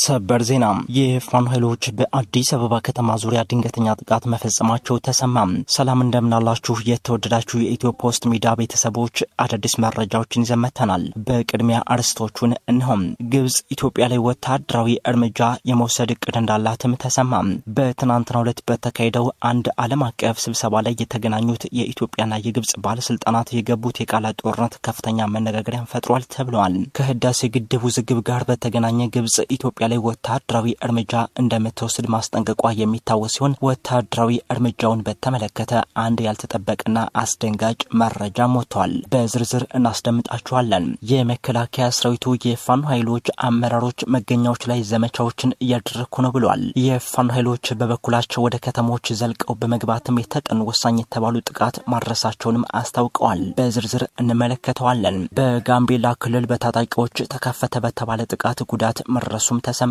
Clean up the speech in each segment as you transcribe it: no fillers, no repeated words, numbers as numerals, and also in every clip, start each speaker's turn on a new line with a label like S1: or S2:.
S1: ሰበር ዜና የፋኖ ኃይሎች በአዲስ አበባ ከተማ ዙሪያ ድንገተኛ ጥቃት መፈጸማቸው ተሰማ። ሰላም እንደምናላችሁ የተወደዳችሁ የኢትዮ ፖስት ሚዲያ ቤተሰቦች አዳዲስ መረጃዎችን ይዘመተናል። በቅድሚያ አርዕስቶቹን እነሆም። ግብጽ ኢትዮጵያ ላይ ወታደራዊ እርምጃ የመውሰድ እቅድ እንዳላትም ተሰማ። በትናንትናው ዕለት በተካሄደው አንድ ዓለም አቀፍ ስብሰባ ላይ የተገናኙት የኢትዮጵያና የግብጽ ባለስልጣናት የገቡት የቃላት ጦርነት ከፍተኛ መነጋገሪያን ፈጥሯል ተብሏል። ከህዳሴ ግድብ ውዝግብ ጋር በተገናኘ ግብጽ ኢትዮጵያ ላይ ወታደራዊ እርምጃ እንደምትወስድ ማስጠንቀቋ የሚታወስ ሲሆን ወታደራዊ እርምጃውን በተመለከተ አንድ ያልተጠበቀና አስደንጋጭ መረጃ ሞቷል። በዝርዝር እናስደምጣችኋለን። የመከላከያ ሰራዊቱ የፋኖ ኃይሎች አመራሮች መገኛዎች ላይ ዘመቻዎችን እያደረጉ ነው ብሏል። የፋኖ ኃይሎች በበኩላቸው ወደ ከተሞች ዘልቀው በመግባትም የተቀኑ ወሳኝ የተባሉ ጥቃት ማድረሳቸውንም አስታውቀዋል። በዝርዝር እንመለከተዋለን። በጋምቤላ ክልል በታጣቂዎች ተከፈተ በተባለ ጥቃት ጉዳት መድረሱም ተሰምቷል።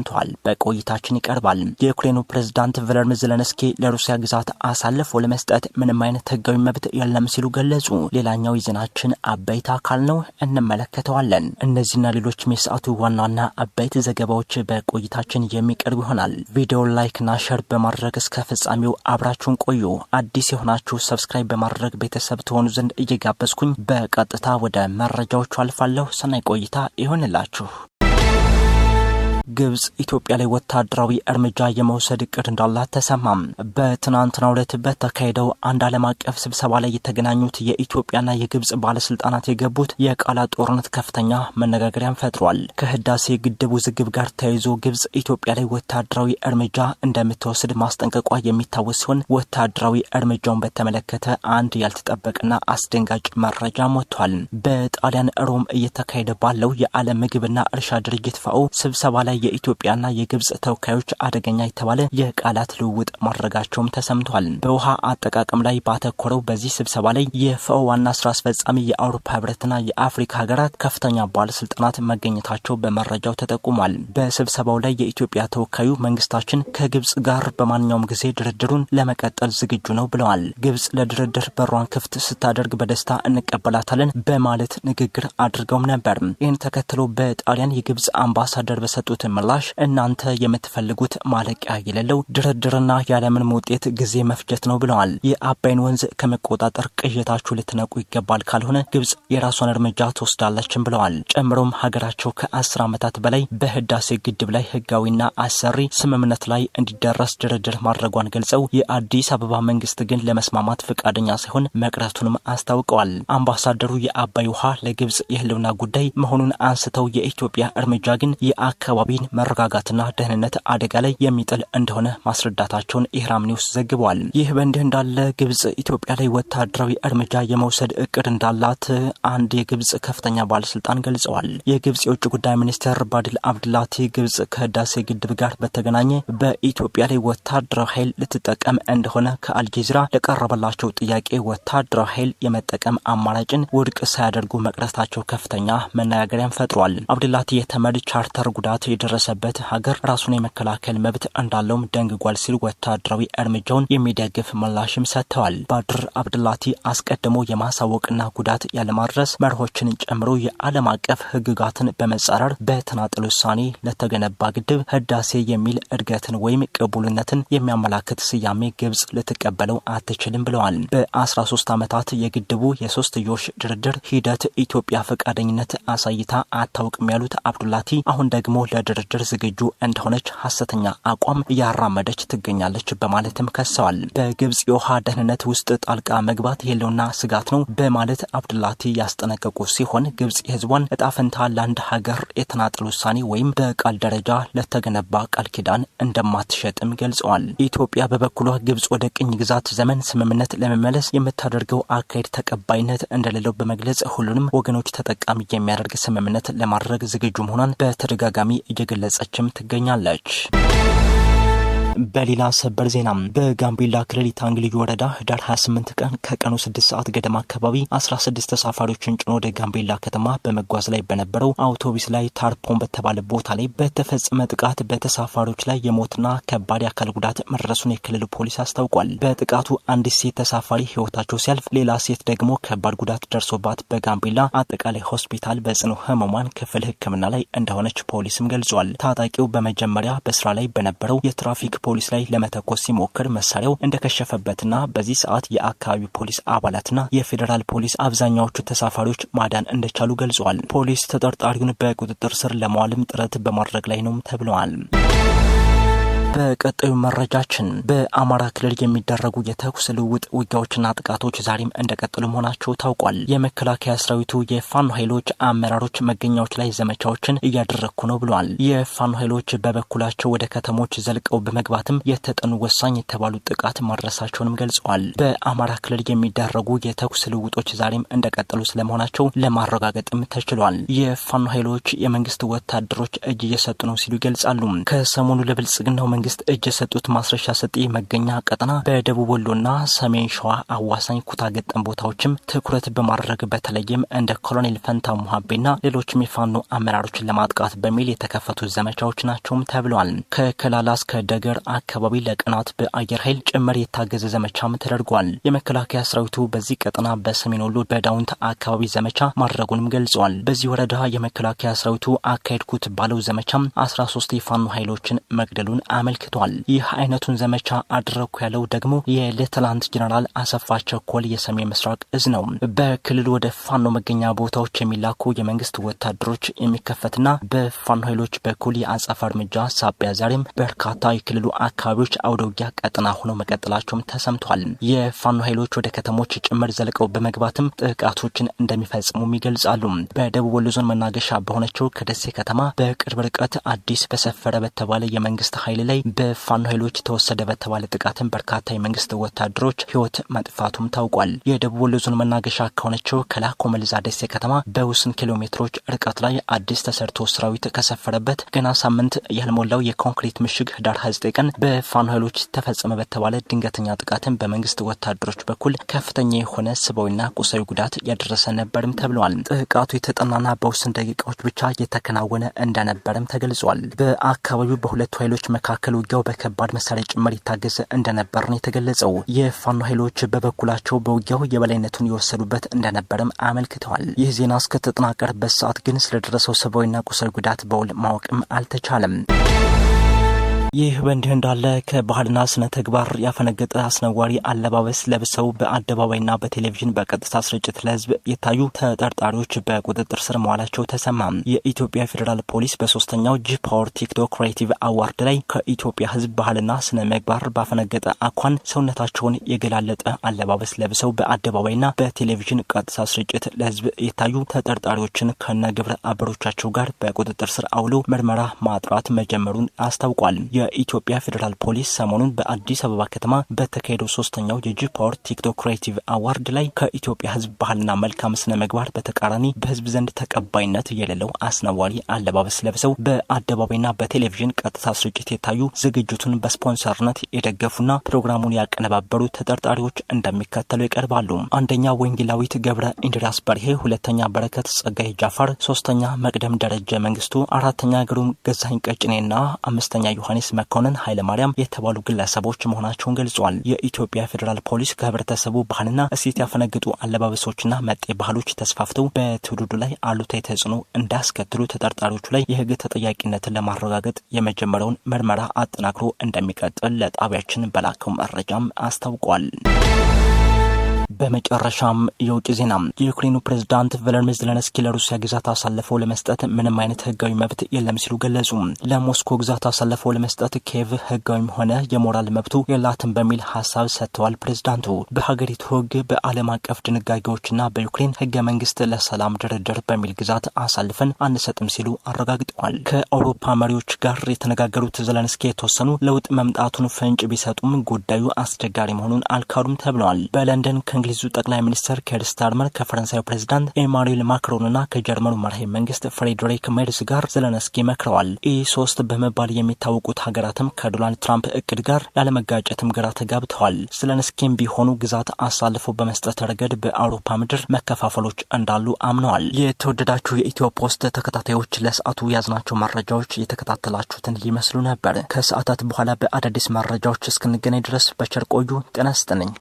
S1: በቆይታችን ይቀርባል። የዩክሬኑ ፕሬዝዳንት ቮሎዲሚር ዜሌንስኪ ለሩሲያ ግዛት አሳልፎ ለመስጠት ምንም አይነት ህጋዊ መብት የለም ሲሉ ገለጹ። ሌላኛው የዜናችን አበይት አካል ነው፣ እንመለከተዋለን። እነዚህና ሌሎች የሰዓቱ ዋና ዋና አበይት ዘገባዎች በቆይታችን የሚቀርቡ ይሆናል። ቪዲዮውን ላይክና ሼር በማድረግ እስከ ፍጻሜው አብራችሁን ቆዩ። አዲስ የሆናችሁ ሰብስክራይብ በማድረግ ቤተሰብ ትሆኑ ዘንድ እየጋበዝኩኝ በቀጥታ ወደ መረጃዎቹ አልፋለሁ። ሰናይ ቆይታ ይሆንላችሁ። ግብጽ ኢትዮጵያ ላይ ወታደራዊ እርምጃ የመውሰድ እቅድ እንዳላት ተሰማ። በትናንትናው ዕለት በተካሄደው አንድ ዓለም አቀፍ ስብሰባ ላይ የተገናኙት የኢትዮጵያና የግብጽ ባለስልጣናት የገቡት የቃላት ጦርነት ከፍተኛ መነጋገሪያን ፈጥሯል። ከህዳሴ ግድብ ውዝግብ ጋር ተያይዞ ግብጽ ኢትዮጵያ ላይ ወታደራዊ እርምጃ እንደምትወስድ ማስጠንቀቋ የሚታወስ ሲሆን ወታደራዊ እርምጃውን በተመለከተ አንድ ያልተጠበቀና አስደንጋጭ መረጃ ሞቷል። በጣሊያን ሮም እየተካሄደ ባለው የዓለም ምግብና እርሻ ድርጅት ፋኦ ስብሰባ ላይ የኢትዮጵያና የግብጽ ተወካዮች አደገኛ የተባለ የቃላት ልውውጥ ማድረጋቸውም ተሰምቷል። በውሃ አጠቃቀም ላይ ባተኮረው በዚህ ስብሰባ ላይ የፋኦ ዋና ስራ አስፈጻሚ፣ የአውሮፓ ህብረትና የአፍሪካ ሀገራት ከፍተኛ ባለስልጣናት መገኘታቸው በመረጃው ተጠቁሟል። በስብሰባው ላይ የኢትዮጵያ ተወካዩ መንግስታችን ከግብጽ ጋር በማንኛውም ጊዜ ድርድሩን ለመቀጠል ዝግጁ ነው ብለዋል። ግብጽ ለድርድር በሯን ክፍት ስታደርግ በደስታ እንቀበላታለን በማለት ንግግር አድርገውም ነበር። ይህን ተከትሎ በጣሊያን የግብጽ አምባሳደር በሰጡት ምላሽ እናንተ የምትፈልጉት ማለቂያ የሌለው ድርድርና ያለምንም ውጤት ጊዜ መፍጀት ነው ብለዋል። የአባይን ወንዝ ከመቆጣጠር ቅዠታችሁ ልትነቁ ይገባል፣ ካልሆነ ግብጽ የራሷን እርምጃ ትወስዳለችም ብለዋል። ጨምሮም ሀገራቸው ከ10 ዓመታት በላይ በህዳሴ ግድብ ላይ ህጋዊና አሰሪ ስምምነት ላይ እንዲደረስ ድርድር ማድረጓን ገልጸው የአዲስ አበባ መንግስት ግን ለመስማማት ፈቃደኛ ሳይሆን መቅረቱንም አስታውቀዋል። አምባሳደሩ የአባይ ውሃ ለግብጽ የህልውና ጉዳይ መሆኑን አንስተው የኢትዮጵያ እርምጃ ግን የአካባቢ መረጋጋትና ደህንነት አደጋ ላይ የሚጥል እንደሆነ ማስረዳታቸውን ኢህራም ኒውስ ዘግቧል። ይህ በእንዲህ እንዳለ ግብጽ ኢትዮጵያ ላይ ወታደራዊ እርምጃ የመውሰድ እቅድ እንዳላት አንድ የግብጽ ከፍተኛ ባለስልጣን ገልጸዋል። የግብጽ የውጭ ጉዳይ ሚኒስትር ባድል አብድላቲ ግብጽ ከህዳሴ ግድብ ጋር በተገናኘ በኢትዮጵያ ላይ ወታደራዊ ኃይል ልትጠቀም እንደሆነ ከአልጀዚራ ለቀረበላቸው ጥያቄ ወታደራዊ ኃይል የመጠቀም አማራጭን ውድቅ ሳያደርጉ መቅረታቸው ከፍተኛ መነጋገሪያን ፈጥሯል። አብድላቲ የተመድ ቻርተር ጉዳት የደረሰበት ሀገር ራሱን የመከላከል መብት እንዳለውም ደንግጓል ሲል ወታደራዊ እርምጃውን የሚደግፍ ምላሽም ሰጥተዋል። ባድር አብድላቲ አስቀድሞ የማሳወቅና ጉዳት ያለማድረስ መርሆችን ጨምሮ የዓለም አቀፍ ህግጋትን በመጻረር በተናጠል ውሳኔ ለተገነባ ግድብ ህዳሴ የሚል እድገትን ወይም ቅቡልነትን የሚያመላክት ስያሜ ግብጽ ልትቀበለው አትችልም ብለዋል። በ13 ዓመታት የግድቡ የሶስትዮሽ ድርድር ሂደት ኢትዮጵያ ፈቃደኝነት አሳይታ አታውቅም ያሉት አብዱላቲ አሁን ደግሞ ለድርድር ዝግጁ እንደሆነች ሐሰተኛ አቋም እያራመደች ትገኛለች በማለትም ከሰዋል። በግብጽ የውሃ ደህንነት ውስጥ ጣልቃ መግባት የህልውና ስጋት ነው በማለት አብዱላቲ ያስጠነቀቁ ሲሆን ግብጽ የህዝቧን እጣ ፈንታ ለአንድ ሀገር የተናጠል ውሳኔ ወይም በቃል ደረጃ ለተገነባ ቃል ኪዳን እንደማትሸጥም ገልጸዋል። ኢትዮጵያ በበኩሏ ግብጽ ወደ ቅኝ ግዛት ዘመን ስምምነት ለመመለስ የምታደርገው አካሄድ ተቀባይነት እንደሌለው በመግለጽ ሁሉንም ወገኖች ተጠቃሚ የሚያደርግ ስምምነት ለማድረግ ዝግጁ መሆኗን በተደጋጋሚ እየገለጸችም ትገኛለች። በሌላ ሰበር ዜና በጋምቤላ ክልል ኢታንግ ልዩ ወረዳ ህዳር 28 ቀን ከቀኑ 6 ሰዓት ገደማ አካባቢ 16 ተሳፋሪዎችን ጭኖ ወደ ጋምቤላ ከተማ በመጓዝ ላይ በነበረው አውቶቡስ ላይ ታርፖን በተባለ ቦታ ላይ በተፈጸመ ጥቃት በተሳፋሪዎች ላይ የሞትና ከባድ የአካል ጉዳት መድረሱን የክልሉ ፖሊስ አስታውቋል። በጥቃቱ አንዲት ሴት ተሳፋሪ ህይወታቸው ሲያልፍ ሌላ ሴት ደግሞ ከባድ ጉዳት ደርሶባት በጋምቤላ አጠቃላይ ሆስፒታል በጽኑ ህሙማን ክፍል ሕክምና ላይ እንደሆነች ፖሊስም ገልጿል። ታጣቂው በመጀመሪያ በስራ ላይ በነበረው የትራፊክ ፖሊስ ላይ ለመተኮስ ሲሞክር መሳሪያው እንደከሸፈበትና በዚህ ሰዓት የአካባቢው ፖሊስ አባላትና የፌዴራል ፖሊስ አብዛኛዎቹ ተሳፋሪዎች ማዳን እንደቻሉ ገልጿል። ፖሊስ ተጠርጣሪውን በቁጥጥር ስር ለማዋልም ጥረት በማድረግ ላይ ነው ተብለዋል። በቀጣዩ መረጃችን በአማራ ክልል የሚደረጉ የተኩስ ልውውጥ ውጊያዎችና ጥቃቶች ዛሬም እንደቀጠሉ መሆናቸው ታውቋል። የመከላከያ ሰራዊቱ የፋኖ ኃይሎች አመራሮች መገኛዎች ላይ ዘመቻዎችን እያደረኩ ነው ብለዋል። የፋኖ ኃይሎች በበኩላቸው ወደ ከተሞች ዘልቀው በመግባትም የተጠኑ ወሳኝ የተባሉ ጥቃት ማድረሳቸውንም ገልጸዋል። በአማራ ክልል የሚደረጉ የተኩስ ልውውጦች ዛሬም እንደቀጠሉ ስለመሆናቸው ለማረጋገጥም ተችሏል። የፋኖ ኃይሎች የመንግስት ወታደሮች እጅ እየሰጡ ነው ሲሉ ይገልጻሉ። ከሰሞኑ ለብልጽግናው መንግስት እጅ የሰጡት ማስረሻ ሰጤ መገኛ ቀጠና በደቡብ ወሎና ሰሜን ሸዋ አዋሳኝ ኩታ ገጠም ቦታዎችም ትኩረት በማድረግ በተለይም እንደ ኮሎኔል ፈንታ ሙሀቤና ሌሎችም የፋኖ አመራሮችን ለማጥቃት በሚል የተከፈቱ ዘመቻዎች ናቸውም ተብለዋል። ከከላላ እስከ ደገር አካባቢ ለቀናት በአየር ኃይል ጭምር የታገዘ ዘመቻም ተደርጓል። የመከላከያ ሰራዊቱ በዚህ ቀጠና በሰሜን ወሎ በዳውንት አካባቢ ዘመቻ ማድረጉንም ገልጿል። በዚህ ወረዳ የመከላከያ ሰራዊቱ አካሄድኩት ባለው ዘመቻም 13 የፋኖ ኃይሎችን መግደሉን አመልክቷል። ይህ አይነቱን ዘመቻ አድረኩ ያለው ደግሞ የሌተናንት ጀነራል አሰፋ ቸኮል የሰሜን ምስራቅ እዝ ነው። በክልሉ ወደ ፋኖ መገኛ ቦታዎች የሚላኩ የመንግስት ወታደሮች የሚከፈትና በፋኖ ኃይሎች በኩል የአጸፋ እርምጃ ሳቢያ ዛሬም በርካታ የክልሉ አካባቢዎች አውደውጊያ ቀጠና ሆነው መቀጠላቸውም ተሰምቷል። የፋኖ ኃይሎች ወደ ከተሞች ጭምር ዘልቀው በመግባትም ጥቃቶችን እንደሚፈጽሙም ይገልጻሉ። በደቡብ ወሎ ዞን መናገሻ በሆነችው ከደሴ ከተማ በቅርብ ርቀት አዲስ በሰፈረ በተባለ የመንግስት ኃይል ላይ በፋኖ ኃይሎች ተወሰደ በተባለ ጥቃትም በርካታ የመንግስት ወታደሮች ህይወት መጥፋቱም ታውቋል። የደቡብ ወሎ ዞን መናገሻ ከሆነችው ከላኮ መልዛ ደሴ ከተማ በውስን ኪሎ ሜትሮች ርቀት ላይ አዲስ ተሰርቶ ሰራዊት ከሰፈረበት ገና ሳምንት ያልሞላው የኮንክሪት ምሽግ ህዳር 29 ቀን በፋኖ ኃይሎች ተፈጸመ በተባለ ድንገተኛ ጥቃትም በመንግስት ወታደሮች በኩል ከፍተኛ የሆነ ሰብአዊና ቁሳዊ ጉዳት ያደረሰ ነበርም ተብሏል። ጥቃቱ የተጠናና በውስን ደቂቃዎች ብቻ የተከናወነ እንደነበርም ተገልጿል። በአካባቢው በሁለቱ ኃይሎች መካከል ውጊያው በከባድ መሳሪያ ጭምር ይታገዘ እንደነበር ነው የተገለጸው። የፋኖ ኃይሎች በበኩላቸው በውጊያው የበላይነቱን የወሰዱበት እንደነበርም አመልክተዋል። ይህ ዜና እስከተጠናቀረበት ሰዓት ግን ስለደረሰው ሰብአዊና ቁሳዊ ጉዳት በውል ማወቅም አልተቻለም። ይህ በእንዲህ እንዳለ ከባህልና ስነ ተግባር ያፈነገጠ አስነዋሪ አለባበስ ለብሰው በአደባባይና በቴሌቪዥን በቀጥታ ስርጭት ለህዝብ የታዩ ተጠርጣሪዎች በቁጥጥር ስር መዋላቸው ተሰማ። የኢትዮጵያ ፌዴራል ፖሊስ በሶስተኛው ጂ ፓወር ቲክቶክ ክሬቲቭ አዋርድ ላይ ከኢትዮጵያ ህዝብ ባህልና ስነ ምግባር ባፈነገጠ አኳን ሰውነታቸውን የገላለጠ አለባበስ ለብሰው በአደባባይና በቴሌቪዥን ቀጥታ ስርጭት ለህዝብ የታዩ ተጠርጣሪዎችን ከነ ግብረ አበሮቻቸው ጋር በቁጥጥር ስር አውሎ ምርመራ ማጥራት መጀመሩን አስታውቋል። የኢትዮጵያ ፌዴራል ፖሊስ ሰሞኑን በአዲስ አበባ ከተማ በተካሄደው ሶስተኛው የጂ ፓወር ቲክቶክ ክሬቲቭ አዋርድ ላይ ከኢትዮጵያ ህዝብ ባህልና መልካም ስነ ምግባር በተቃራኒ በህዝብ ዘንድ ተቀባይነት የሌለው አስነዋሪ አለባበስ ለብሰው በአደባባይና በቴሌቪዥን ቀጥታ ስርጭት የታዩ ዝግጅቱን በስፖንሰርነት የደገፉና ፕሮግራሙን ያቀነባበሩ ተጠርጣሪዎች እንደሚከተሉ ይቀርባሉ። አንደኛ ወንጌላዊት ገብረ ኢንድሪያስ በርሄ፣ ሁለተኛ በረከት ጸጋይ ጃፋር፣ ሶስተኛ መቅደም ደረጀ መንግስቱ፣ አራተኛ ግሩም ገዛኝ ቀጭኔና አምስተኛ ዮሐንስ መኮንን ኃይለ ማርያም የተባሉ ግለሰቦች መሆናቸውን ገልጿል። የኢትዮጵያ ፌዴራል ፖሊስ ከህብረተሰቡ ባህልና እሴት ያፈነገጡ አለባበሶችና መጤ ባህሎች ተስፋፍተው በትውልዱ ላይ አሉታዊ ተጽዕኖ እንዳስከትሉ ተጠርጣሪዎቹ ላይ የህግ ተጠያቂነትን ለማረጋገጥ የመጀመሪያውን ምርመራ አጠናክሮ እንደሚቀጥል ለጣቢያችን በላከው መረጃም አስታውቋል። በመጨረሻም የውጭ ዜና የዩክሬኑ ፕሬዝዳንት ቮሎዲሚር ዜሌንስኪ ለሩሲያ ግዛት አሳልፈው ለመስጠት ምንም አይነት ህጋዊ መብት የለም ሲሉ ገለጹ። ለሞስኮ ግዛት አሳልፈው ለመስጠት ኪየቭ ህጋዊም ሆነ የሞራል መብቱ የላትም በሚል ሀሳብ ሰጥተዋል። ፕሬዝዳንቱ በሀገሪቱ ህግ፣ በዓለም አቀፍ ድንጋጌዎችና በዩክሬን ህገ መንግስት ለሰላም ድርድር በሚል ግዛት አሳልፈን አንሰጥም ሲሉ አረጋግጠዋል። ከአውሮፓ መሪዎች ጋር የተነጋገሩት ዜሌንስኪ የተወሰኑ ለውጥ መምጣቱን ፍንጭ ቢሰጡም ጉዳዩ አስቸጋሪ መሆኑን አልካዱም ተብለዋል። በለንደን የእንግሊዙ ጠቅላይ ሚኒስትር ኬር ስታርመር ከፈረንሳዩ ፕሬዝዳንት ኢማኑኤል ማክሮንና ከጀርመኑ መራሄ መንግስት ፍሬድሪክ ሜርዝ ጋር ዘለንስኪ መክረዋል። ኢ3 በመባል የሚታወቁት ሀገራትም ከዶናልድ ትራምፕ እቅድ ጋር ያለመጋጨትም ግራ ተጋብተዋል። ዘለንስኪም ቢሆኑ ግዛት አሳልፎ በመስጠት ረገድ በአውሮፓ ምድር መከፋፈሎች እንዳሉ አምነዋል። የተወደዳችሁ የኢትዮ ፖስት ተከታታዮች ለሰዓቱ ያዝናቸው መረጃዎች የተከታተላችሁትን ይመስሉ ነበር። ከሰዓታት በኋላ በአዳዲስ መረጃዎች እስክንገናኝ ድረስ በቸር ቆዩ። ጤና ይስጥልኝ።